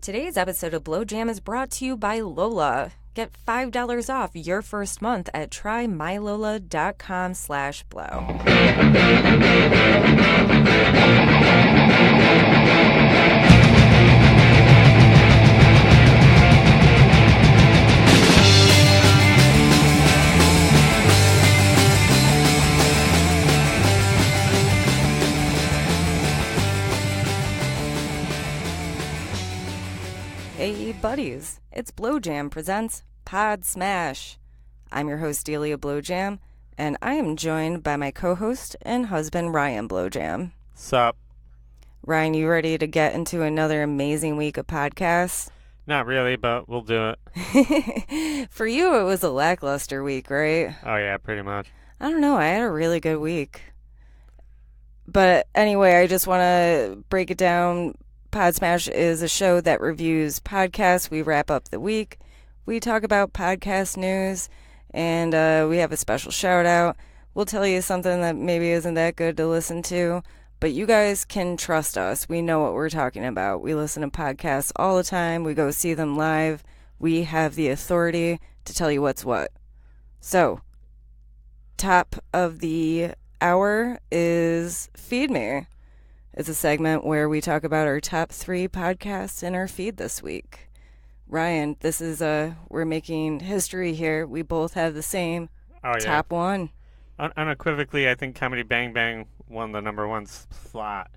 Today's episode of Blow Jam is brought to you by Lola. Get $5 off your first month at trymylola.com/blow. Hey buddies, it's Blow Jam presents PODSMASH. I'm your host Delia Blow Jam, and I am joined by my co-host and husband Ryan Blow Jam. Sup? Ryan, you ready to get into another amazing week of podcasts? Not really, but we'll do it. For you, it was a lackluster week, right? Oh yeah, pretty much. I don't know, I had a really good week. But anyway, I just want to break it down. PodSmash is a show that reviews podcasts. We wrap up the week. We talk about podcast news, and we have a special shout out. We'll tell you something that maybe isn't that good to listen to, but you guys can trust us. We know what we're talking about. We listen to podcasts all the time. We go see them live. We have the authority to tell you what's what. So, top of the hour is Feed Me. It's a segment where we talk about our top 3 podcasts in our feed this week. Ryan, this is we're making history here. We both have the same top one. Unequivocally, I think Comedy Bang Bang won the number 1 slot.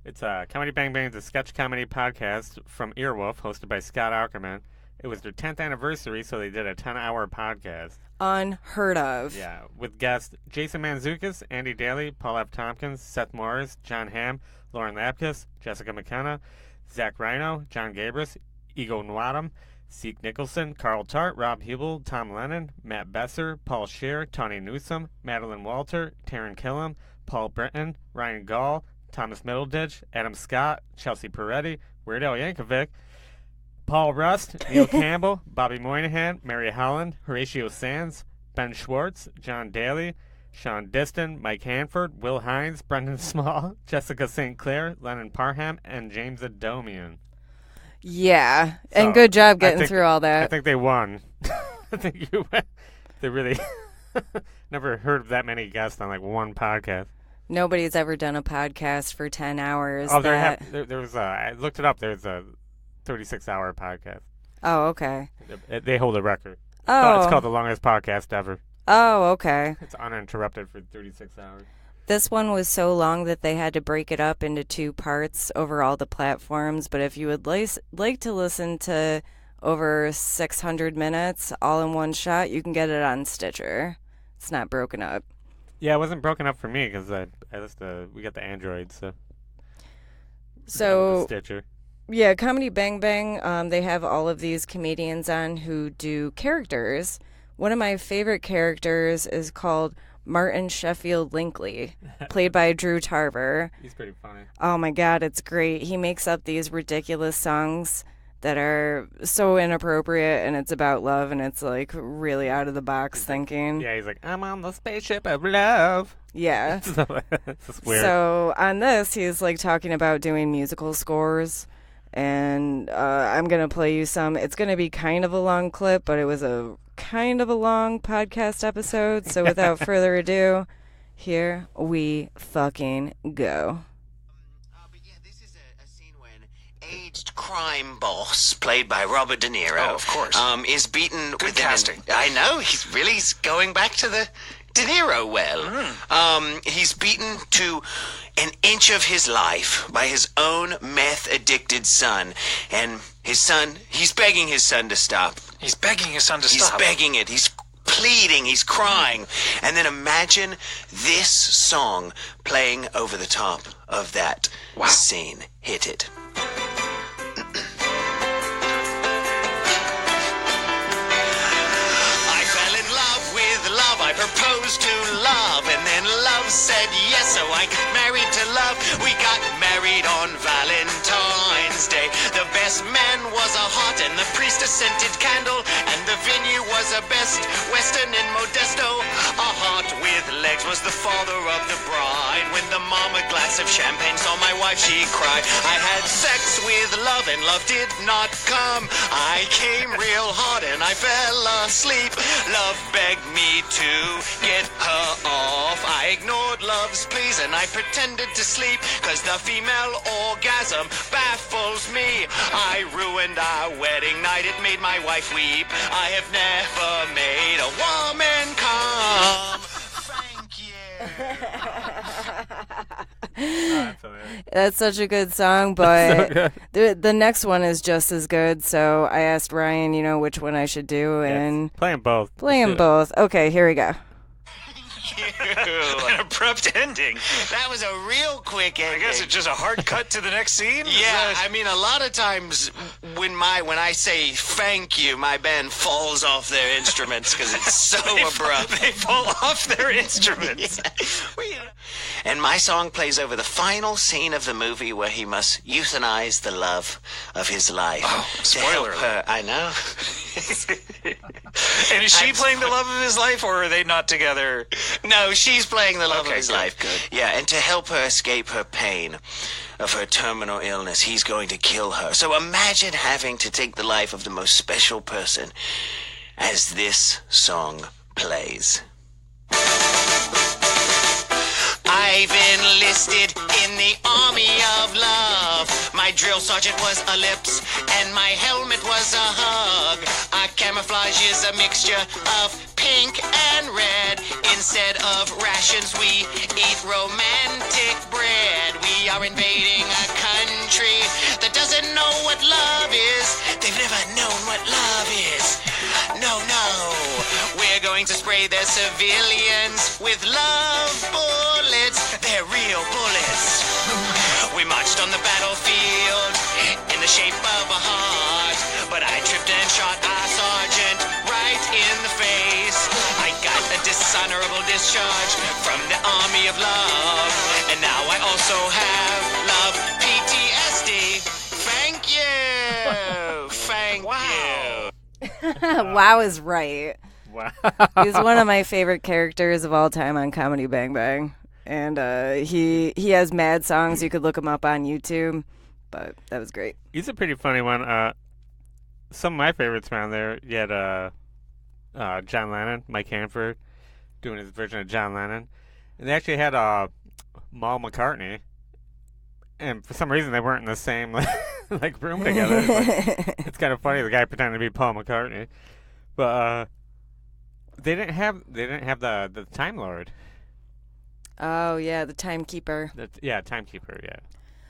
It's Comedy Bang Bang, the sketch comedy podcast from Earwolf, hosted by Scott Aukerman. It was their 10th anniversary, so they did a 10-hour podcast. Unheard of. Yeah, with guests Jason Mantzoukas, Andy Daly, Paul F. Tompkins, Seth Morris, John Hamm, Lauren Lapkus, Jessica McKenna, Zach Rhino, John Gabris, Ego Nwadam, Zeke Nicholson, Carl Tart, Rob Hubel, Tom Lennon, Matt Besser, Paul Scheer, Tawny Newsome, Madeline Walter, Taryn Killam, Paul Britton, Ryan Gall, Thomas Middleditch, Adam Scott, Chelsea Peretti, Weird Al Yankovic, Paul Rust, Neil Campbell, Bobby Moynihan, Mary Holland, Horatio Sands, Ben Schwartz, John Daly, Sean Diston, Mike Hanford, Will Hines, Brendan Small, Jessica St. Clair, Lennon Parham, and James Adomian. Yeah, and good job getting through all that. I think they won. I think they really never heard of that many guests on like one podcast. Nobody's ever done a podcast for 10 hours. Oh, there was I looked it up. There's a 36-hour podcast. Oh, okay. They hold a record. Oh. It's called the longest podcast ever. Oh, okay. It's uninterrupted for 36 hours. This one was so long that they had to break it up into 2 parts over all the platforms. But if you would like to listen to over 600 minutes all in one shot, you can get it on Stitcher. It's not broken up. Yeah, it wasn't broken up for me because we got the Android, so Stitcher. Yeah, Comedy Bang Bang, they have all of these comedians on who do characters. One of my favorite characters is called Martin Sheffield Linkley, played by Drew Tarver. He's pretty funny. Oh my God, it's great. He makes up these ridiculous songs that are so inappropriate, and it's about love, and it's like really out of the box thinking. Yeah, he's like, I'm on the spaceship of love. Yeah. It's weird. So on this, he's like talking about doing musical scores. And I'm going to play you some. It's going to be kind of a long clip, but it was a kind of a long podcast episode. So without further ado, here we fucking go. But yeah, this is a scene when aged crime boss, played by Robert De Niro, of course, is beaten Good casting. I know, he's really going back to the De Niro well. He's beaten to an inch of his life by his own meth-addicted son. And his son, he's begging his son to stop. He's begging his son to stop. He's begging it. He's pleading. He's crying. And then imagine this song playing over the top of that scene. Hit it. I proposed to love, and then love said yes, so I got married to love. We got married on Valentine's Day. The best Yes, man was a heart and the priest a scented candle, and the venue was a best western in Modesto. A heart with legs was the father of the bride. When the mama glass of champagne saw my wife, she cried. I had sex with love and love did not come. I came real hard and I fell asleep. Love begged me to get her off. I ignored love's pleas and I pretended to sleep, 'cause the female orgasm baffles me. I ruined our wedding night, it made my wife weep. I have never made a woman come. Thank you. That's such a good song, but the next one is just as good. So I asked Ryan, which one I should do, and play them both. Play them both. Okay, here we go. An abrupt ending. That was a real quick ending. I guess it's just a hard cut to the next scene? Yeah, I mean, a lot of times when I say thank you, my band falls off their instruments because it's so abrupt. They fall off their instruments. And my song plays over the final scene of the movie where he must euthanize the love of his life. Oh, spoiler alert. I know. And is she playing the love of his life, or are they not together? No, she's playing the love of his good, life. Good. Yeah, and to help her escape her pain of her terminal illness, he's going to kill her. So imagine having to take the life of the most special person as this song plays. I've enlisted in the army of love. My drill sergeant was a lips, and my helmet was a hug. Our camouflage is a mixture of pink and red. Instead of rations, we eat romantic bread. We are invading a country that doesn't know what love is. They've never known what love is. No, we're going to spray their civilians with love bullets. They're real bullets. We marched on the battlefield in the shape of a heart, but I tripped and shot our sergeant right in the face. I got a dishonorable discharge from the army of love, and now I also have love PTSD. Thank you. Thank you. Wow is right. Wow. He's one of my favorite characters of all time on Comedy Bang Bang. And he has mad songs. You could look him up on YouTube. But that was great. He's a pretty funny one. Some of my favorites around there, you had John Lennon, Mike Hanford, doing his version of John Lennon. And they actually had Paul McCartney. And for some reason, they weren't in the same room together. It's kind of funny, the guy pretending to be Paul McCartney. But they didn't have the Time Lord. Oh, yeah, the Timekeeper. Timekeeper, yeah.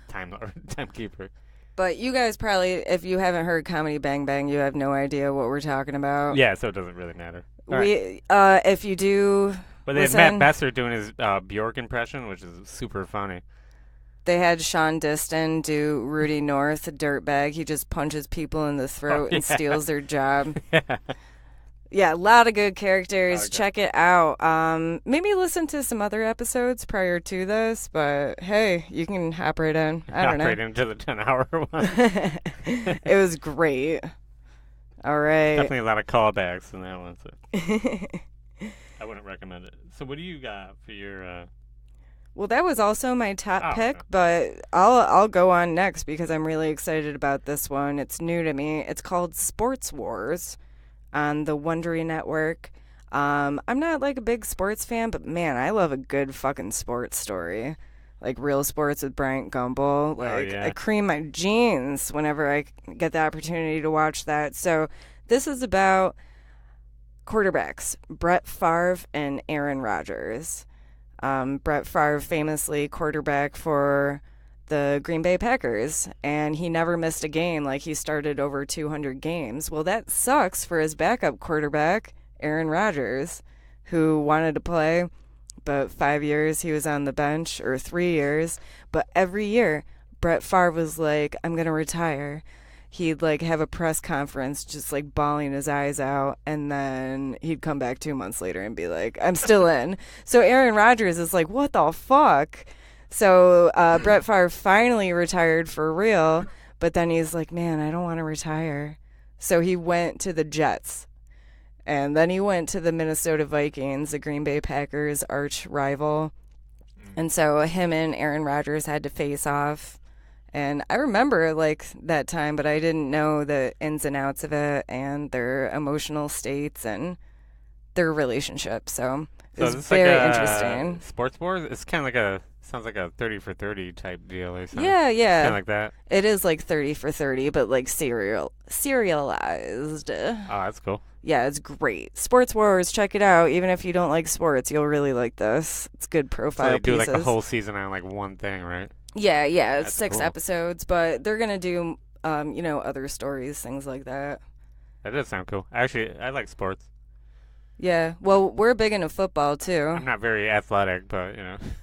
Time Lord, Timekeeper. But you guys probably, if you haven't heard Comedy Bang Bang, you have no idea what we're talking about. Yeah, so it doesn't really matter. If you do But they had Matt Besser doing his Bjork impression, which is super funny. They had Sean Diston do Rudy North, a dirtbag. He just punches people in the throat and steals their job. Yeah, a lot of good characters. Okay. Check it out. Maybe listen to some other episodes prior to this, but hey, you can hop right in. I don't know. Hop right into the 10-hour one. It was great. All right. Definitely a lot of callbacks in that one. So. I wouldn't recommend it. So what do you got for your... Well, that was also my top pick, but I'll go on next because I'm really excited about this one. It's new to me. It's called Sports Wars on the Wondery Network. I'm not a big sports fan, but man, I love a good fucking sports story. Like Real Sports with Bryant Gumbel. I cream my jeans whenever I get the opportunity to watch that. So this is about quarterbacks, Brett Favre and Aaron Rodgers. Brett Favre, famously quarterback for the Green Bay Packers, and he never missed a game. He started over 200 games. Well, that sucks for his backup quarterback, Aaron Rodgers, who wanted to play, but 5 years he was on the bench, or 3 years. But every year, Brett Favre was like, I'm going to retire. He'd have a press conference just bawling his eyes out, and then he'd come back 2 months later and be like, I'm still in. So Aaron Rodgers is like, what the fuck? So Brett Favre finally retired for real, But then he's like, man, I don't want to retire. So he went to the Jets. And then he went to the Minnesota Vikings, the Green Bay Packers arch rival. And so him and Aaron Rodgers had to face off. And I remember like that time, but I didn't know the ins and outs of it and their emotional states and their relationship. So it was very interesting. Sports wars? It's kind of like sounds like a 30 for 30 type deal or something. Yeah. Kind of like that. It is like 30 for 30, but like serialized. Oh, that's cool. Yeah, it's great. Sports Wars, check it out. Even if you don't like sports, you'll really like this. It's good profile So they do pieces. like the whole season on like one thing, right? Yeah, it's That's 6 cool. episodes, but they're gonna do, other stories, things like that. That does sound cool. Actually, I like sports. Yeah, well, we're big into football too. I'm not very athletic, but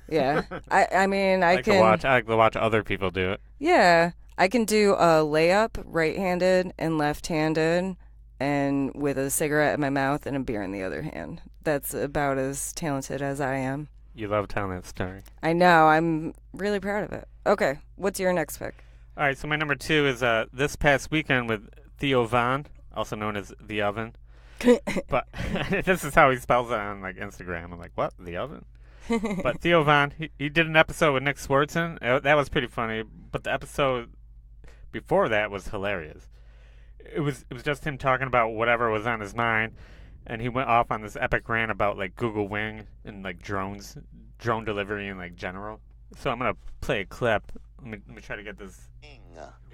Yeah, I mean, I like can. to watch. I like to watch other people do it. Yeah, I can do a layup right-handed and left-handed, and with a cigarette in my mouth and a beer in the other hand. That's about as talented as I am. You love telling that story. I know. I'm really proud of it. Okay, what's your next pick? All right, so my number 2 is This Past Weekend with Theo Von, also known as The Oven. But this is how he spells it on like Instagram. I'm like, what? The Oven? But Theo Von, he did an episode with Nick Swartzen. That was pretty funny. But the episode before that was hilarious. It was just him talking about whatever was on his mind, and he went off on this epic rant about like Google Wing and like drone delivery in like general. So I'm gonna play a clip. Let me try to get this.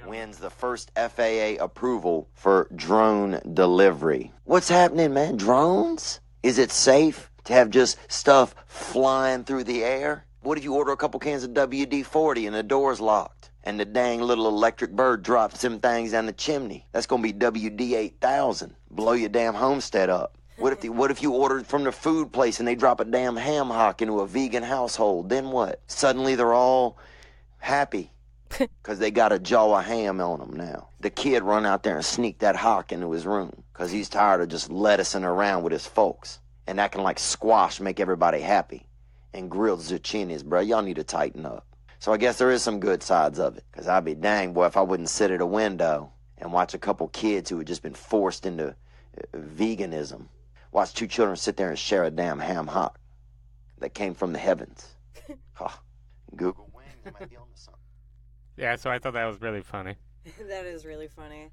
Wins the first FAA approval for drone delivery. What's happening, man? Drones? Is it safe to have just stuff flying through the air? What if you order a couple cans of WD-40 and the door's locked and the dang little electric bird drops them things down the chimney? That's gonna be WD-8000. Blow your damn homestead up. What if you ordered from the food place and they drop a damn ham hock into a vegan household? Then what? Suddenly they're all happy because they got a jaw of ham on them now. The kid run out there and sneak that hock into his room because he's tired of just lettucing around with his folks. And that can like squash make everybody happy. And grilled zucchinis, bro, y'all need to tighten up. So I guess there is some good sides of it. Because I'd be dang, boy, if I wouldn't sit at a window and watch a couple kids who had just been forced into veganism. Watch 2 children sit there and share a damn ham hock that came from the heavens. Google Wings might be on the sun. Yeah, so I thought that was really funny. That is really funny.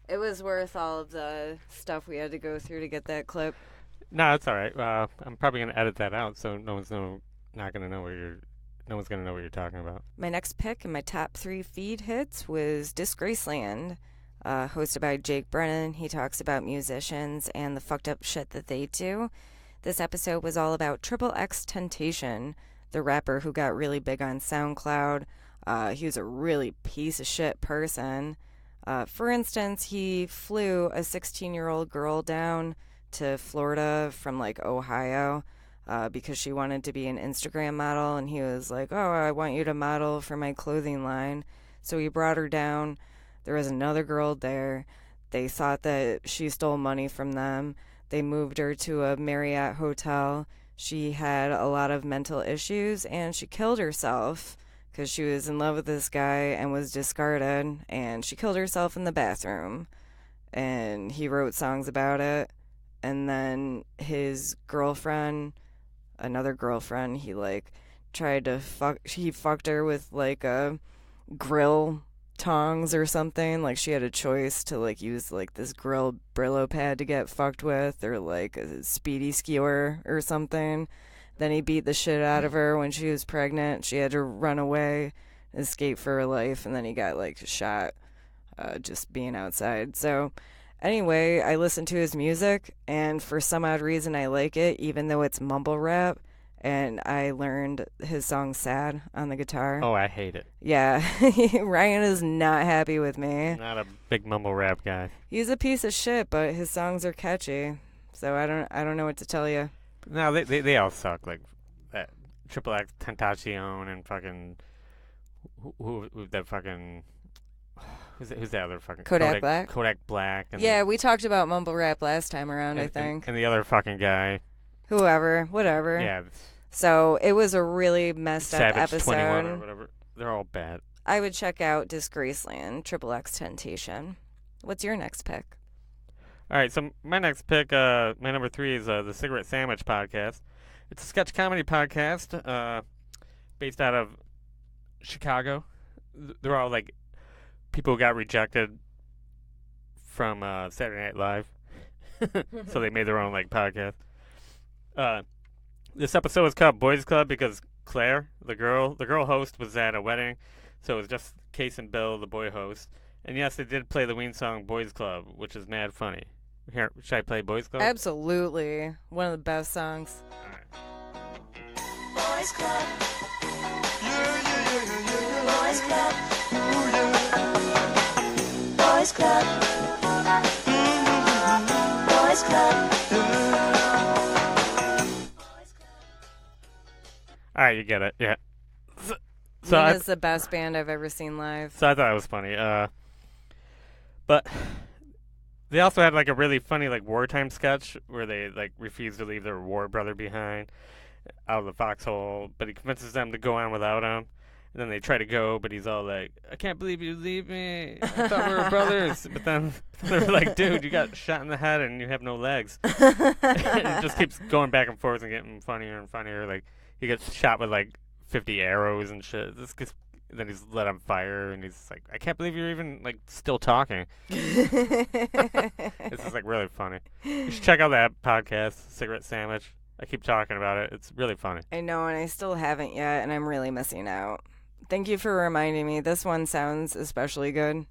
It was worth all of the stuff we had to go through to get that clip. No, it's all right. I'm probably gonna edit that out, so no one's gonna know what you're talking about. My next pick in my top 3 feed hits was Disgraceland, hosted by Jake Brennan. He talks about musicians and the fucked up shit that they do. This episode was all about Triple X Temptation, the rapper who got really big on SoundCloud. He was a really piece of shit person. For instance, he flew a 16-year-old girl down to Florida from like Ohio because she wanted to be an Instagram model, and he was like, oh, I want you to model for my clothing line. So he brought her down. There was another girl there. They thought that she stole money from them. They moved her to a Marriott hotel. She had a lot of mental issues, and she killed herself because she was in love with this guy and was discarded, and she killed herself in the bathroom. And he wrote songs about it. And then his girlfriend, another girlfriend, he like tried to he fucked her with like a grill tongs or something. Like she had a choice to like use like this grill Brillo pad to get fucked with, or like a speedy skewer or something. Then he beat the shit out of her when she was pregnant. She had to run away, escape for her life, and then he got like shot just being outside. So anyway, I listened to his music, and for some odd reason I like it, even though it's mumble rap. And I learned his song Sad on the guitar. Oh, I hate it. Yeah, Ryan is not happy with me. Not a big mumble rap guy. He's a piece of shit, but his songs are catchy. So I don't know what to tell you. No, they all suck. Like that Triple X Tentacion and fucking who that fucking who's that other fucking Kodak Black? Kodak Black. And Yeah, we talked about mumble rap last time around, I think. And the other fucking guy. Whoever, whatever. Yeah. So it was a really messed up Savage episode. 21 or whatever. They're all bad. I would check out Disgraceland, Triple X Temptation. What's your next pick? All right, so my next pick, my number 3 is the Cigarette Sandwich podcast. It's a sketch comedy podcast based out of Chicago. They're all like people who got rejected from Saturday Night Live, so they made their own like podcast. This episode was called Boys Club because Claire, the girl host, was at a wedding, so it was just Case and Bill, the boy host. And yes, they did play the Ween song Boys Club, which is mad funny. Here, should I play Boys Club? Absolutely. One of the best songs. All right. Boys Club. Yeah, yeah, yeah, yeah, yeah. Boys Club. Ooh, yeah. Boys Club. Boys Club. All right, you get it. Yeah. Ween is the best band I've ever seen live. So I thought it was funny. But they also had like a really funny like wartime sketch where they like refuse to leave their war brother behind out of the foxhole, but he convinces them to go on without him. And then they try to go, but he's all like, "I can't believe you leave me. I thought we were brothers." But then they're like, "Dude, you got shot in the head and you have no legs." And it just keeps going back and forth and getting funnier and funnier. Like he gets shot with like 50 arrows and shit. Then he's lit on fire, and he's like, "I can't believe you're even like still talking." This is like really funny. You should check out that podcast, Cigarette Sandwich. I keep talking about it. It's really funny. I know, and I still haven't yet, and I'm really missing out. Thank you for reminding me. This one sounds especially good.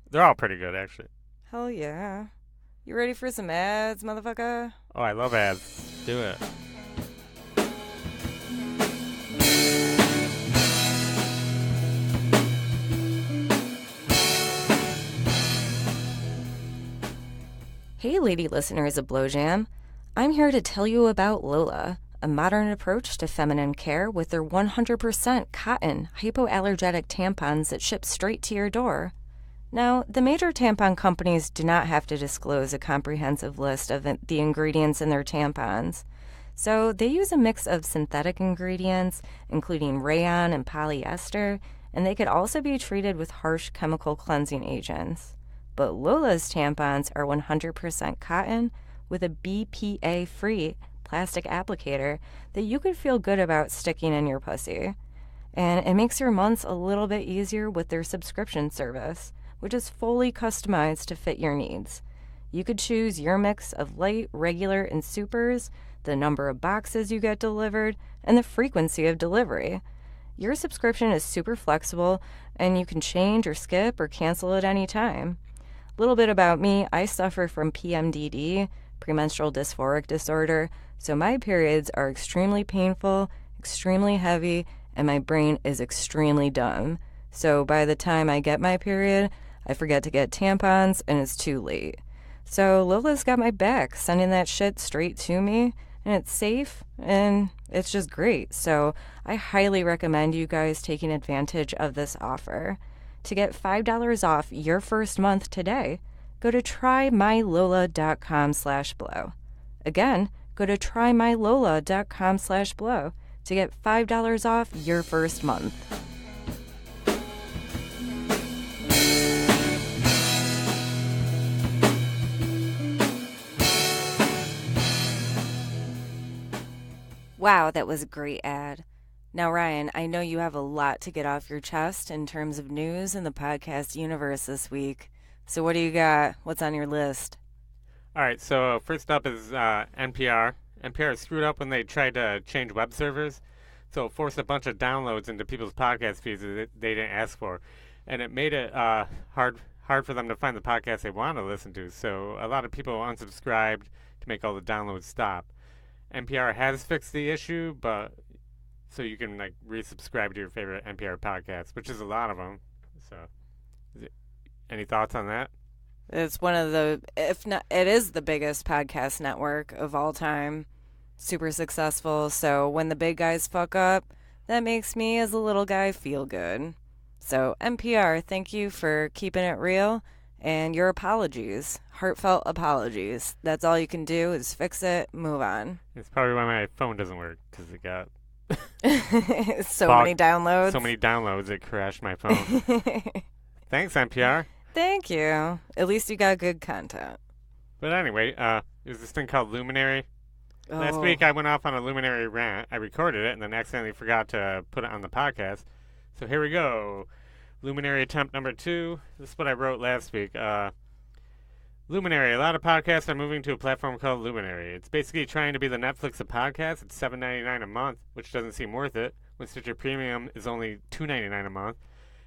They're all pretty good, actually. Hell yeah. You ready for some ads, motherfucker? Oh, I love ads. Do it. Hey, lady listeners of Blowjam. I'm here to tell you about Lola, a modern approach to feminine care with their 100% cotton hypoallergenic tampons that ship straight to your door. Now, the major tampon companies do not have to disclose a comprehensive list of the ingredients in their tampons. So they use a mix of synthetic ingredients, including rayon and polyester, and they could also be treated with harsh chemical cleansing agents. But Lola's tampons are 100% cotton with a BPA-free plastic applicator that you could feel good about sticking in your pussy. And it makes your months a little bit easier with their subscription service, which is fully customized to fit your needs. You could choose your mix of light, regular, and supers, the number of boxes you get delivered, and the frequency of delivery. Your subscription is super flexible, and you can change or skip or cancel at any time. A little bit about me, I suffer from PMDD, premenstrual dysphoric disorder, so my periods are extremely painful, extremely heavy, and my brain is extremely dumb. So by the time I get my period, I forget to get tampons, and it's too late. So Lola's got my back, sending that shit straight to me, and it's safe, and it's just great. So I highly recommend you guys taking advantage of this offer. To get $5 off your first month today, go to trymylola.com/blow. Again, go to trymylola.com/blow to get $5 off your first month. Wow, that was a great ad. Now, Ryan, I know you have a lot to get off your chest in terms of news in the podcast universe this week. So what do you got? What's on your list? All right, so first up is NPR. NPR screwed up when they tried to change web servers, so it forced a bunch of downloads into people's podcast feeds that they didn't ask for. And it made it hard for them to find the podcast they want to listen to, so a lot of people unsubscribed to make all the downloads stop. NPR has fixed the issue, but so you can like resubscribe to your favorite NPR podcast, which is a lot of them. So, any thoughts on that? It's one of the, if not, it is the biggest podcast network of all time. Super successful. So when the big guys fuck up, that makes me as a little guy feel good. So NPR, thank you for keeping it real and your apologies, heartfelt apologies. That's all you can do is fix it, move on. It's probably why my phone doesn't work, because it got So Fuck. many downloads. So many downloads, it crashed my phone. Thanks, NPR. Thank you. At least you got good content. But anyway, there's this thing called Luminary. Last Oh. week I went off on a Luminary rant. I recorded it and then accidentally forgot to put it on the podcast. So here we go. Luminary attempt number 2. This is what I wrote last week. Luminary. A lot of podcasts are moving to a platform called Luminary. It's basically trying to be the Netflix of podcasts. It's $7.99 a month, which doesn't seem worth it when Stitcher Premium is only $2.99 a month,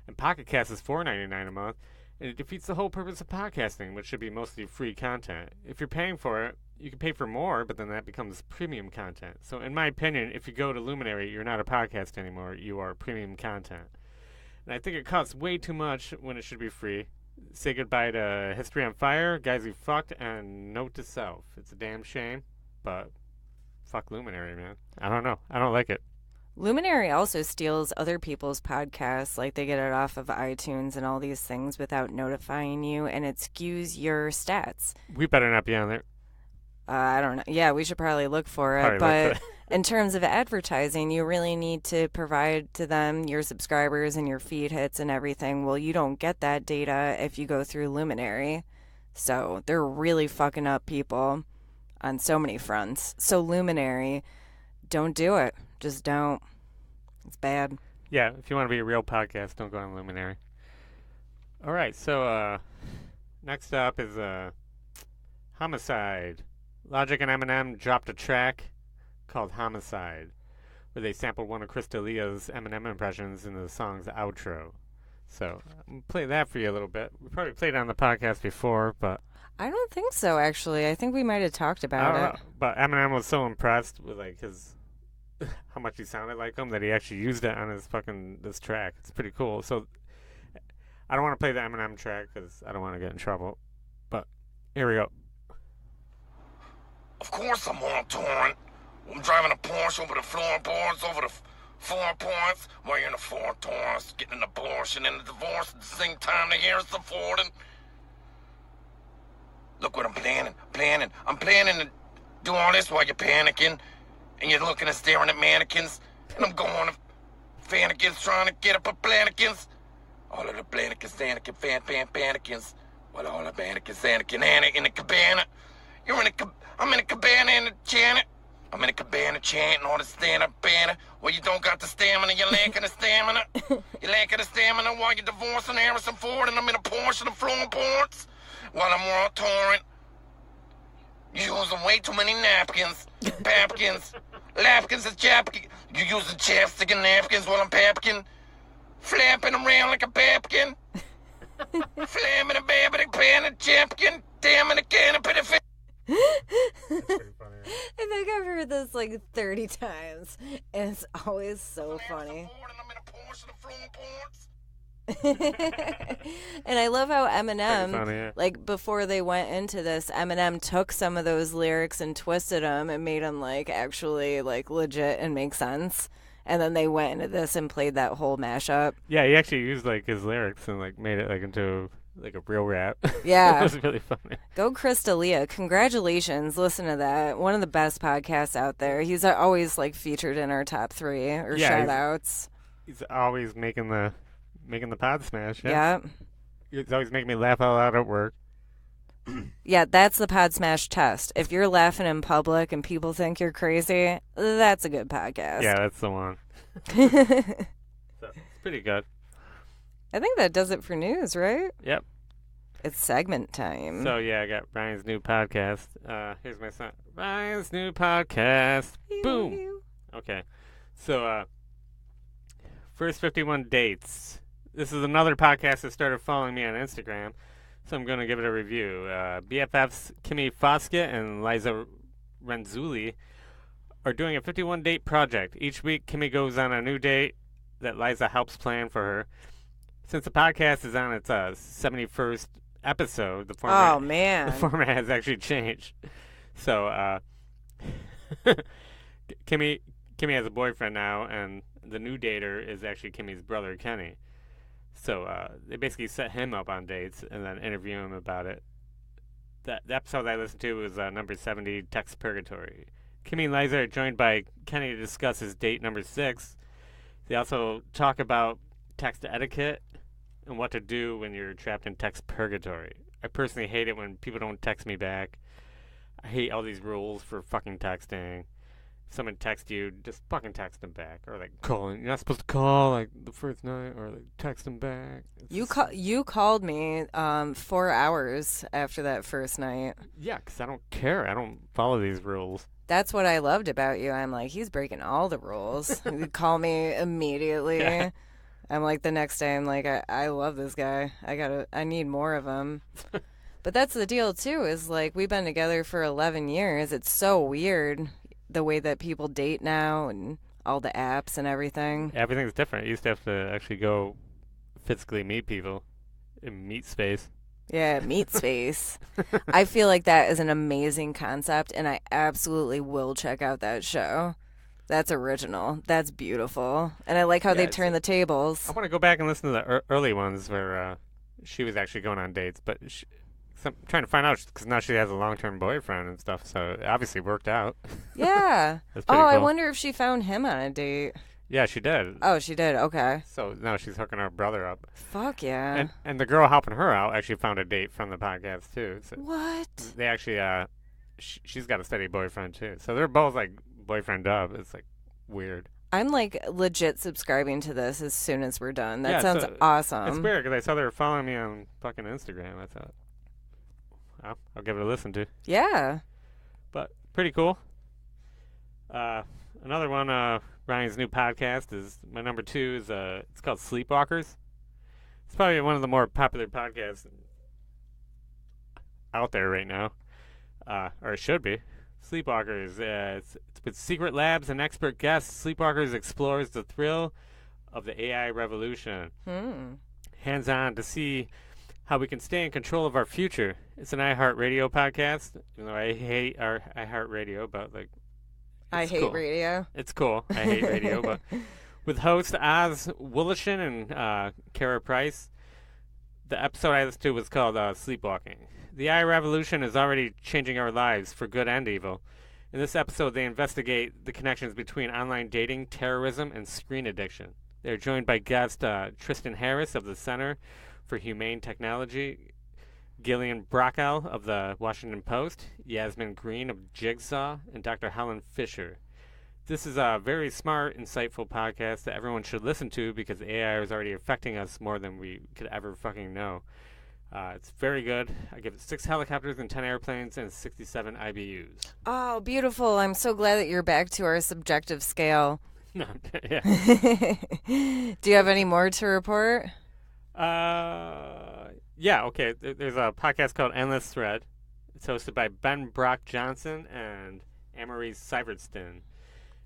and Pocket Cast is $4.99 a month. And it defeats the whole purpose of podcasting, which should be mostly free content. If you're paying for it, you can pay for more, but then that becomes premium content. So in my opinion, if you go to Luminary, you're not a podcast anymore. You are premium content. And I think it costs way too much when it should be free. Say goodbye to History on Fire, Guys Who Fucked, and Note to Self. It's a damn shame, but fuck Luminary, man. I don't know. I don't like it. Luminary also steals other people's podcasts, like they get it off of iTunes and all these things without notifying you, and it skews your stats. We better not be on there. I don't know. Yeah, we should probably look for it. Probably but look for in terms of advertising, you really need to provide to them your subscribers and your feed hits and everything. Well, you don't get that data if you go through Luminary. So they're really fucking up people on so many fronts. So Luminary, don't do it. Just don't. It's bad. Yeah, if you want to be a real podcast, don't go on Luminary. All right, so next up is Homicide. Logic and Eminem dropped a track called Homicide, where they sampled one of Chris D'Elia's Eminem impressions in the song's outro. So I'm going to play that for you a little bit. We probably played it on the podcast before, but I don't think so, actually. I think we might have talked I about don't it. know. But Eminem was so impressed with like his how much he sounded like him that he actually used it on his this track. It's pretty cool. So I don't want to play the Eminem track because I don't want to get in trouble. But here we go. Of course I'm on torrent. I'm driving a Porsche over the floorboards, over the 4 points, while you're in the 4 Taurus, getting an abortion and a divorce at the same time to hear us affording. Look what I'm planning. I'm planning to do all this while you're panicking, and you're looking and staring at mannequins, and I'm going to Fannikins trying to get up a Plannikins. All of the Plannikins, Anakin, Panikins. Well, all the Panikins, Anakin, Anna in the cabana. I'm in a cabana in the Janet. I'm in a cabana chanting all the stand-up banner. Well, you don't got the stamina, you're lacking the stamina. You're lacking the stamina while you're divorcing Harrison Ford, and I'm in a Porsche, the floorboards, while I'm on torrent. You're using way too many napkins, papkins, lapkins and chapkins. You using chapstick and napkins while I'm papkin, flapping around like a papkin, flamming a babbling pan and chapkin, damn it, can put a I think I've heard this like 30 times, and it's always so funny. And I love how Eminem, funny, yeah. like before they went into this, Eminem took some of those lyrics and twisted them and made them like actually like legit and make sense. And then they went into this and played that whole mashup. Yeah, he actually used like his lyrics and like made it like into like a real rap. Yeah. It was really funny. Go Chris D'Elia. Congratulations. Listen to that. One of the best podcasts out there. He's always like featured in our top 3 or Yeah, shout outs. He's always making the pod smash. Yeah. He's always making me laugh out loud at work. Yeah, that's the PODSMASH test. If you're laughing in public and people think you're crazy, that's a good podcast. Yeah, that's the one. So, it's pretty good. I think that does it for news, right? Yep. It's segment time. So yeah, I got Ryan's new podcast. Here's my son. Ryan's new podcast. Boom. Okay. So first 51 dates. This is another podcast that started following me on Instagram, so I'm going to give it a review. BFFs Kimmy Foskett and Liza Renzulli are doing a 51 date project. Each week, Kimmy goes on a new date that Liza helps plan for her. Since the podcast is on its 71st episode, the format, oh, man. the format has actually changed. So Kimmy has a boyfriend now, and the new dater is actually Kimmy's brother, Kenny. So they basically set him up on dates and then interview him about it. The episode I listened to was number 70, Text Purgatory. Kimmy and Liza are joined by Kenny to discuss his date number 6. They also talk about text etiquette and what to do when you're trapped in text purgatory. I personally hate it when people don't text me back. I hate all these rules for fucking texting. If someone texts you, just fucking text them back. Or like calling. You're not supposed to call like the first night or like text them back. You called me 4 hours after that first night. Yeah, because I don't care. I don't follow these rules. That's what I loved about you. I'm like, he's breaking all the rules. You call me immediately. Yeah. I'm like, the next day, I'm like, I love this guy. I need more of him. But that's the deal, too, is like, we've been together for 11 years. It's so weird the way that people date now and all the apps and everything. Everything's different. You used to have to actually go physically meet people in meet space. Yeah, meat space. I feel like that is an amazing concept, and I absolutely will check out that show. That's original. That's beautiful. And I like how they turn the tables. I want to go back and listen to the early ones where she was actually going on dates. But I'm trying to find out because now she has a long-term boyfriend and stuff. So it obviously worked out. Yeah. That's Oh, pretty I cool. wonder if she found him on a date. Yeah, she did. Oh, she did. Okay. So now she's hooking her brother up. Fuck yeah. And the girl helping her out actually found a date from the podcast, too. So What? they actually, she's got a steady boyfriend, too. So they're both, like, boyfriend up. It's, like, weird. I'm like legit subscribing to this as soon as we're done. That Yeah, sounds so awesome. It's weird because I saw they were following me on fucking Instagram. I thought, I'll give it a listen to. Yeah. But pretty cool. Another one, Ryan's new podcast is my number 2 is it's called Sleepwalkers. It's probably one of the more popular podcasts out there right now, or it should be. Sleepwalkers. It's with secret labs and expert guests. Sleepwalkers explores the thrill of the AI revolution. Hands-on to see how we can stay in control of our future. It's an iHeartRadio podcast. You know, I hate our iHeartRadio, but like. I hate cool. radio. It's cool. I hate radio, but with host Oz Willishin and Kara Price, the episode I listened to was called Sleepwalking. The AI revolution is already changing our lives for good and evil. In this episode, they investigate the connections between online dating, terrorism, and screen addiction. They're joined by guest Tristan Harris of the Center for Humane Technology, Gillian Brockel of the Washington Post, Yasmin Green of Jigsaw, and Dr. Helen Fisher. This is a very smart, insightful podcast that everyone should listen to because AI is already affecting us more than we could ever fucking know. It's very good. I give it 6 helicopters and 10 airplanes and 67 IBUs. Oh, beautiful. I'm so glad that you're back to our subjective scale. No, yeah. Do you have any more to report? Yeah, okay. There's a podcast called Endless Thread. It's hosted by Ben Brock Johnson and Amory Seifertson.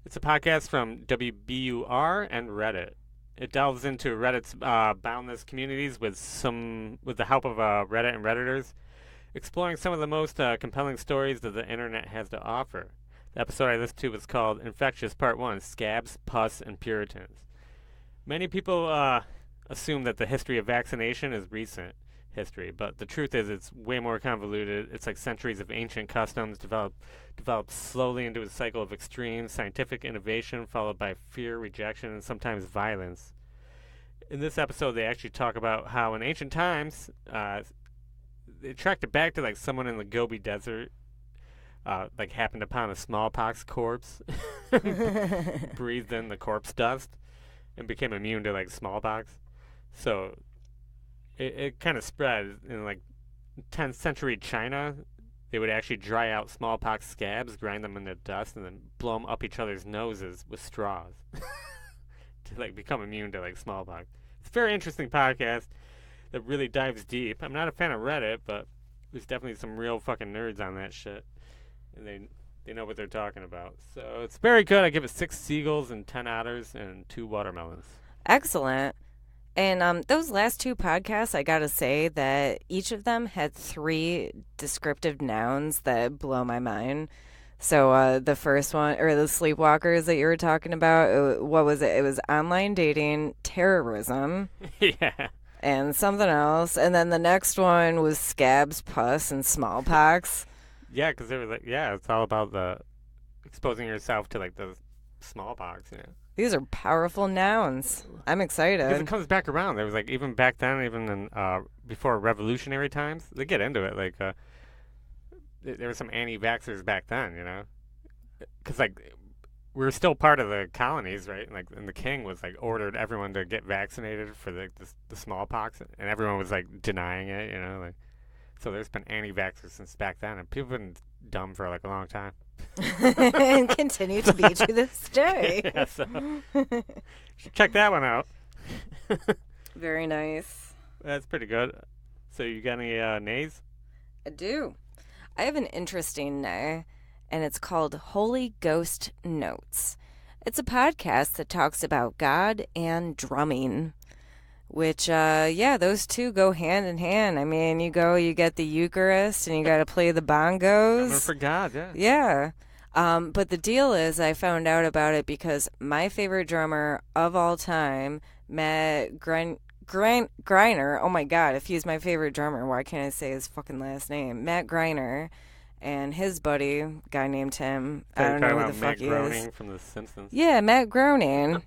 It's a podcast from WBUR and Reddit. It delves into Reddit's boundless communities with the help of Reddit and Redditors, exploring some of the most compelling stories that the internet has to offer. The episode I listened to was called Infectious Part 1, Scabs, Pus, and Puritans. Many people assume that the history of vaccination is recent history, but the truth is it's way more convoluted. It's like centuries of ancient customs developed slowly into a cycle of extreme scientific innovation followed by fear, rejection, and sometimes violence. In this episode, they actually talk about how in ancient times, they tracked it back to like someone in the Gobi Desert, like happened upon a smallpox corpse, breathed in the corpse dust, and became immune to like smallpox. So it kind of spread in like 10th century China. They would actually dry out smallpox scabs, grind them into dust, and then blow them up each other's noses with straws to like become immune to like smallpox. It's a very interesting podcast that really dives deep. I'm not a fan of Reddit, but there's definitely some real fucking nerds on that shit, and they know what they're talking about. So it's very good. I give it 6 seagulls and 10 otters and 2 watermelons. Excellent. And those last 2 podcasts, I got to say that each of them had 3 descriptive nouns that blow my mind. So the first one, or the Sleepwalkers that you were talking about, what was it? It was online dating, terrorism, Yeah. and something else. And then the next one was scabs, pus, and smallpox. Yeah, because they were like, yeah, it's all about the exposing yourself to like the smallpox. You know, These are powerful nouns. I'm because excited. it comes back around. There was like even back then, even in before revolutionary times, they get into it. Like there were some anti-vaxxers back then. You know, because like we were still part of the colonies, right? And the king was like ordered everyone to get vaccinated for the smallpox, and everyone was like denying it. You know, like so there's been anti-vaxxers since back then, and people have been dumb for like a long time. And continue to be to this day. Yeah, so should check that one out. Very nice. That's pretty good. So you got any nays? I do. I have an interesting nay, and it's called Holy Ghost Notes. It's a podcast that talks about God and drumming, which, those two go hand in hand. I mean, you get the Eucharist, and you got to play the bongos. Drumming for God, yeah. Yeah. But the deal is I found out about it because my favorite drummer of all time, Matt Greiner, oh my God, if he's my favorite drummer, why can't I say his fucking last name? Matt Greiner and his buddy, guy named Tim, I don't know who the fuck Matt he Groening is. from The Simpsons. Yeah, Matt Groening.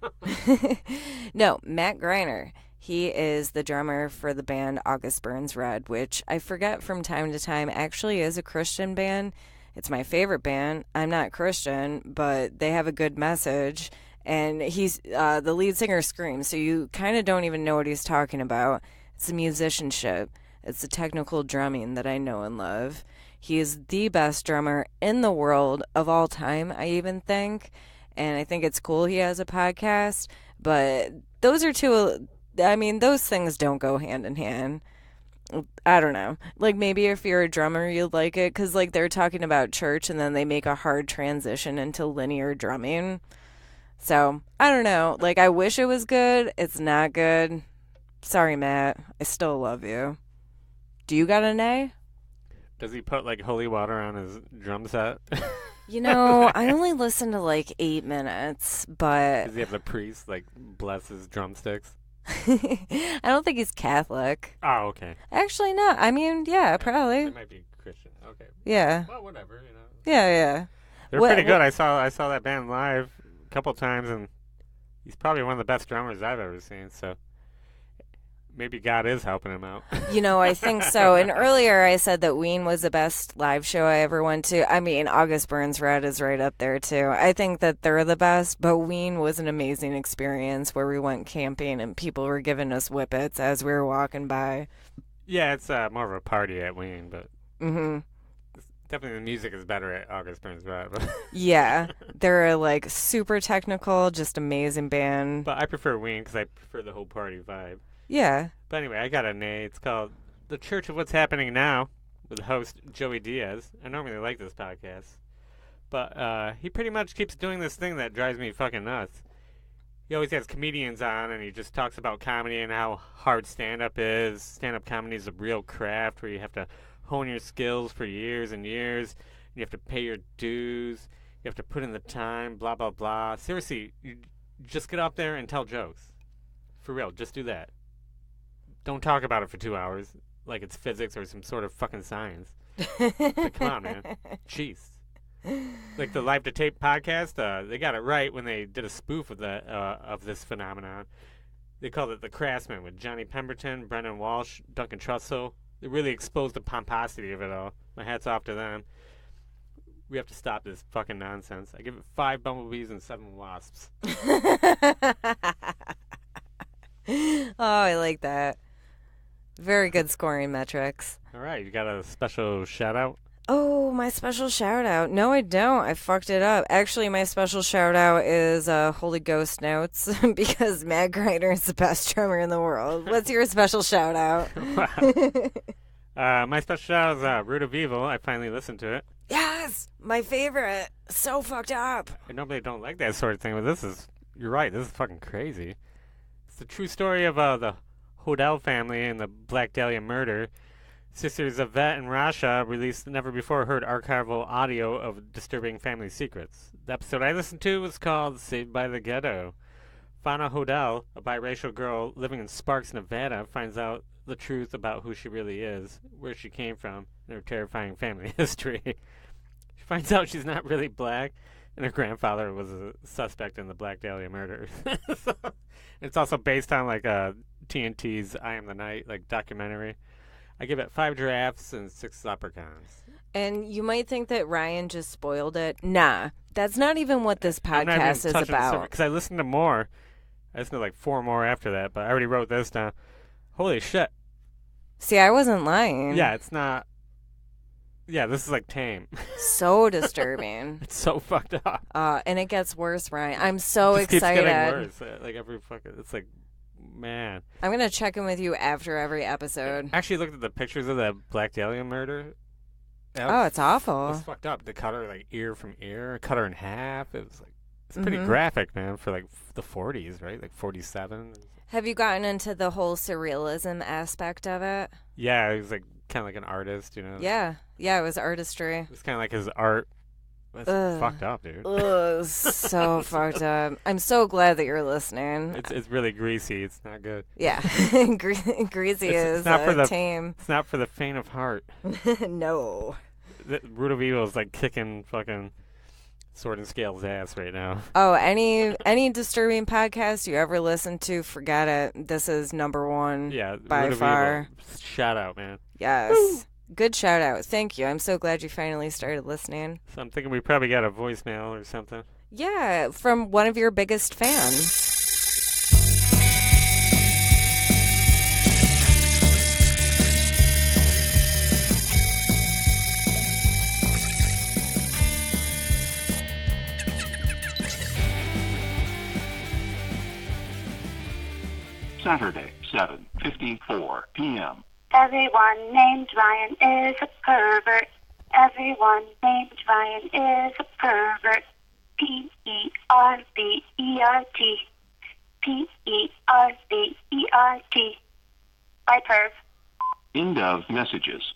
No, Matt Greiner. He is the drummer for the band August Burns Red, which I forget from time to time actually is a Christian band. It's my favorite band. I'm not Christian, but they have a good message. And he's the lead singer screams, so you kind of don't even know what he's talking about. It's the musicianship. It's the technical drumming that I know and love. He is the best drummer in the world of all time, I even think. And I think it's cool he has a podcast. But those are two, I mean, those things don't go hand in hand. I don't know. Like, maybe if you're a drummer, you'd like it because, like, they're talking about church and then they make a hard transition into linear drumming. So, I don't know. Like, I wish it was good. It's not good. Sorry, Matt. I still love you. Do you got an A? Does he put like holy water on his drum set? You know, I only listened to like 8 minutes, but Does he have the priest like bless his drumsticks? I don't think he's Catholic. Oh, okay. Actually, no. I mean, yeah, probably. He might be Christian. Okay. Yeah. Well, whatever, you know. Yeah. They're pretty good. I saw that band live a couple times, and he's probably one of the best drummers I've ever seen. So maybe God is helping him out. You know, I think so. And earlier I said that Ween was the best live show I ever went to. I mean, August Burns Red is right up there, too. I think that they're the best, but Ween was an amazing experience where we went camping and people were giving us whippets as we were walking by. Yeah, it's more of a party at Ween, but Mm-hmm. definitely the music is better at August Burns Red. Yeah, they're like super technical, just amazing band. But I prefer Ween because I prefer the whole party vibe. Yeah. But anyway, I got a nay. It's called The Church of What's Happening Now with host Joey Diaz. I normally like this podcast. But he pretty much keeps doing this thing that drives me fucking nuts. He always has comedians on, and he just talks about comedy and how hard stand-up is. Stand-up comedy is a real craft where you have to hone your skills for years and years. You have to pay your dues. You have to put in the time, blah, blah, blah. Seriously, you just get up there and tell jokes. For real, just do that. Don't talk about it for 2 hours like it's physics or some sort of fucking science. But come on, man. Jeez. Like the Live to Tape podcast, they got it right when they did a spoof of that of this phenomenon. They called it The Craftsman with Johnny Pemberton, Brendan Walsh, Duncan Trussell. They really exposed the pomposity of it all. My hat's off to them. We have to stop this fucking nonsense. I give it 5 bumblebees and 7 wasps. Oh, I like that. Very good scoring metrics. All right, you got a special shout out? Oh, my special shout out. No, I don't. I fucked it up. Actually, my special shout out is Holy Ghost Notes because Matt Greiner is the best drummer in the world. What's your special shout out? My special shout out is Root of Evil. I finally listened to it. Yes, my favorite. So fucked up. I normally don't like that sort of thing, but you're right, this is fucking crazy. It's the true story of the Hodel family and the Black Dahlia murder. Sisters Yvette and Rasha released never-before-heard archival audio of disturbing family secrets. The episode I listened to was called Saved by the Ghetto. Fauna Hodel, a biracial girl living in Sparks, Nevada, finds out the truth about who she really is, where she came from, and her terrifying family history. She finds out she's not really black, and her grandfather was a suspect in the Black Dahlia murder. So, it's also based on like TNT's I Am the Night like documentary. I give it 5 giraffes and 6 leprechauns. And you might think that Ryan just spoiled it. Nah, that's not even what this podcast is about. Because I listened to more. I listened to like 4 more after that, but I already wrote this down. Holy shit. See, I wasn't lying. Yeah, it's not. Yeah, this is like tame. So disturbing. It's so fucked up. And it gets worse, Ryan. I'm so It just excited. keeps getting worse. Like every fucking. It's like, man. I'm gonna check in with you after every episode. I actually looked at the pictures of that Black Dahlia murder. Oh, it's awful. It's fucked up. They cut her like ear from ear, cut her in half. It was like it's pretty graphic, man, for like the 40s, right? Like 47. Have you gotten into the whole surrealism aspect of it? Yeah, he was like kind of like an artist, you know. Yeah, it was artistry. It was kind of like his art. That's fucked up, dude. Ugh, so fucked up. I'm so glad that you're listening. It's really greasy. It's not good. Yeah, greasy is not for the tame. It's not for the faint of heart. No. The root of evil is like kicking fucking Sword and Scale's ass right now. Oh, any disturbing podcast you ever listen to, forget it. This is number one. Yeah, by root of far. Evil. Shout out, man. Yes. Woo! Good shout out. Thank you. I'm so glad you finally started listening. So I'm thinking we probably got a voicemail or something. Yeah, from one of your biggest fans. Saturday, 7:54 p.m. Everyone named Ryan is a pervert. Everyone named Ryan is a pervert. P-E-R-V-E-R-T. P-E-R-V-E-R-T. Bye, perv. End of messages.